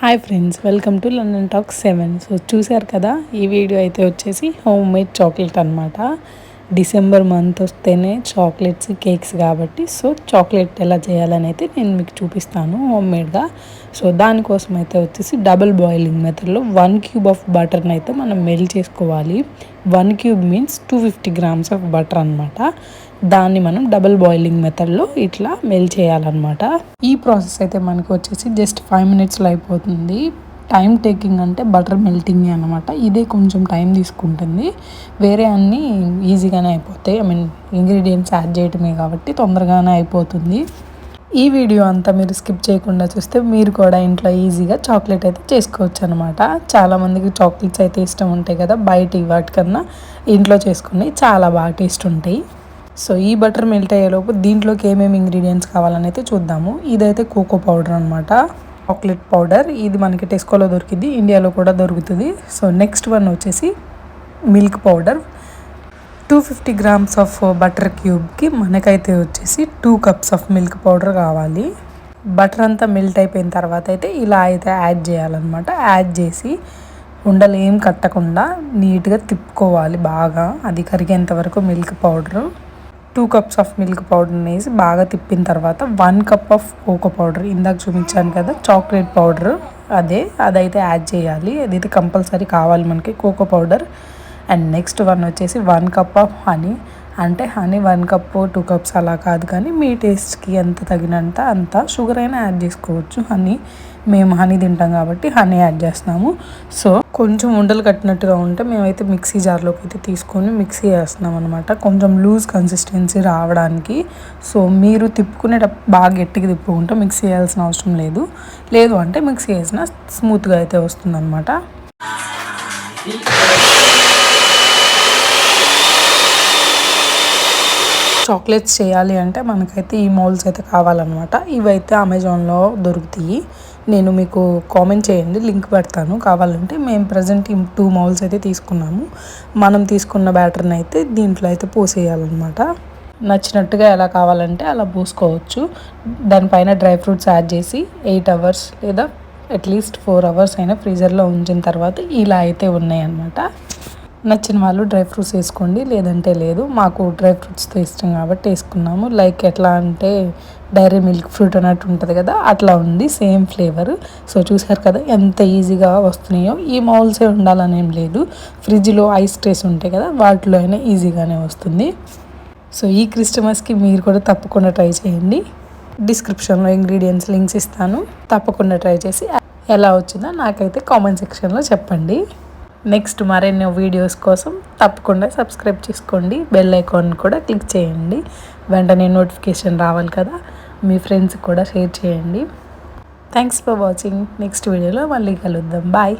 Hi friends, welcome to London talk 7. So చూశారు కదా, ఈ వీడియో అయితే వచ్చేసి హోమ్ మేడ్ చాక్లెట్ అనమాట. డిసెంబర్ మంత్ వస్తేనే చాక్లెట్స్, కేక్స్ కాబట్టి సో చాక్లెట్ ఎలా చేయాలని అయితే నేను మీకు చూపిస్తాను హోమ్ మేడ్గా. సో దానికోసం అయితే వచ్చేసి డబుల్ బాయిలింగ్ మెథడ్లో 1 క్యూబ్ ఆఫ్ బటర్ని అయితే మనం మెల్ట్ చేసుకోవాలి. 1 cube means 250 grams of butter అనమాట. దాన్ని మనం డబుల్ బాయిలింగ్ మెథడ్లో ఇట్లా మెల్ట్ చేయాలన్నమాట. ఈ ప్రాసెస్ అయితే మనకు వచ్చేసి జస్ట్ 5 మినిట్స్లో అయిపోతుంది. టైం టేకింగ్ అంటే బటర్ మెల్టింగ్ అనమాట. ఇదే కొంచెం టైం తీసుకుంటుంది, వేరే అన్నీ ఈజీగానే అయిపోతాయి. ఇంగ్రీడియంట్స్ యాడ్ చేయటమే కాబట్టి తొందరగానే అయిపోతుంది. ఈ వీడియో అంతా మీరు స్కిప్ చేయకుండా చూస్తే మీరు కూడా ఇంట్లో ఈజీగా చాక్లెట్ అయితే చేసుకోవచ్చు అనమాట. చాలామందికి చాక్లెట్స్ అయితే ఇష్టం ఉంటాయి కదా, బయట వాటికన్నా ఇంట్లో చేసుకుని చాలా బాగా టేస్ట్ ఉంటాయి. సో ఈ బటర్ మెల్ట్ అయ్యేలోపు దీంట్లోకి ఏమేమి ఇంగ్రీడియంట్స్ కావాలని అయితే చూద్దాము. ఇదైతే కోకో పౌడర్ అనమాట, చాక్లెట్ పౌడర్. ఇది మనకి టెస్కోలో దొరికింది, ఇండియాలో కూడా దొరుకుతుంది. సో నెక్స్ట్ వన్ వచ్చేసి milk powder. 250 grams of butter క్యూబ్కి మనకైతే వచ్చేసి 2 కప్స్ ఆఫ్ మిల్క్ పౌడర్ కావాలి. బటర్ అంతా మెల్ట్ అయిపోయిన తర్వాత అయితే ఇలా అయితే యాడ్ చేయాలన్నమాట. యాడ్ చేసి ఉండలు ఏం కట్టకుండా నీట్గా తిప్పుకోవాలి బాగా, అది కరిగేంత వరకు. Milk powder 2 cups of milk పౌడర్ని వేసి బాగా తిప్పిన తర్వాత 1 కప్ ఆఫ్ కోకో పౌడర్, ఇందాక చూపించాను కదా చాక్లెట్ పౌడర్, అదైతే యాడ్ చేయాలి. అదైతే కంపల్సరీ కావాలి మనకి cocoa powder. And next one వచ్చేసి 1 కప్ ఆఫ్ హనీ. అంటే హనీ 1 కప్ 2 కప్స్ అలా కాదు, కానీ మీ టేస్ట్కి ఎంత తగినంత అంత షుగర్ అయినా యాడ్ చేసుకోవచ్చు. మేము హనీ తింటాం కాబట్టి హనీ యాడ్ చేస్తున్నాము. సో కొంచెం ఉండలు కట్టినట్టుగా ఉంటే మేమైతే మిక్సీ జార్లోకి అయితే తీసుకొని మిక్సీ చేస్తున్నాం అనమాట, కొంచెం లూజ్ కన్సిస్టెన్సీ రావడానికి. సో మీరు తిప్పుకునేటప్పుడు బాగా గట్టిగా తిప్పుకుంటే మిక్సీ చేయాల్సిన అవసరం లేదు అంటే మిక్సీ చేసినా స్మూత్గా అయితే వస్తుంది అనమాట. చాక్లెట్స్ చేయాలి అంటే మనకైతే ఈ మౌల్డ్స్ అయితే కావాలన్నమాట. ఇవైతే అమెజాన్లో దొరుకుతాయి, నేను మీకు కామెంట్ చేయండి, లింక్ పెడతాను కావాలంటే. మేము ప్రజెంట్ ఈ 2 మౌల్డ్స్ అయితే తీసుకున్నాము. మనం తీసుకున్న బ్యాటర్ని అయితే దీంట్లో అయితే పోసేయాలన్నమాట. నచ్చినట్టుగా ఎలా కావాలంటే అలా పోసుకోవచ్చు. దానిపైన డ్రై ఫ్రూట్స్ యాడ్ చేసి 8 అవర్స్ లేదా అట్లీస్ట్ 4 అవర్స్ అయినా ఫ్రీజర్లో ఉంచిన తర్వాత ఇలా అయితే ఉన్నాయన్నమాట. నచ్చిన వాళ్ళు డ్రై ఫ్రూట్స్ వేసుకోండి, లేదంటే లేదు. మాకు డ్రై ఫ్రూట్స్తో ఇష్టం కాబట్టి వేసుకున్నాము. లైక్ ఎట్లా అంటే డైరీ మిల్క్ ఫ్రూట్ అన్నట్టు ఉంటుంది కదా, అట్లా ఉంది, సేమ్ ఫ్లేవర్. సో చూసారు కదా ఎంత ఈజీగా వస్తున్నాయో. ఈ మౌల్సే ఉండాలని ఏం లేదు, ఫ్రిడ్జ్లో ఐస్ ట్రేస్ ఉంటాయి కదా, వాటిలో అయినా ఈజీగానే వస్తుంది. సో ఈ క్రిస్టమస్కి మీరు కూడా తప్పకుండా ట్రై చేయండి. డిస్క్రిప్షన్లో ఇంగ్రీడియంట్స్ లింక్స్ ఇస్తాను, తప్పకుండా ట్రై చేసి ఎలా వచ్చిందో నాకైతే కామెంట్ సెక్షన్లో చెప్పండి. నెక్స్ట్ మరెన్నో వీడియోస్ కోసం తప్పకుండా సబ్స్క్రైబ్ చేసుకోండి, బెల్ ఐకాన్ కూడా క్లిక్ చేయండి, వెంటనే నోటిఫికేషన్ రావాలి కదా. మీ ఫ్రెండ్స్కి కూడా షేర్ చేయండి. Thanks for watching. నెక్స్ట్ వీడియోలో మళ్ళీ కలుద్దాం. బాయ్.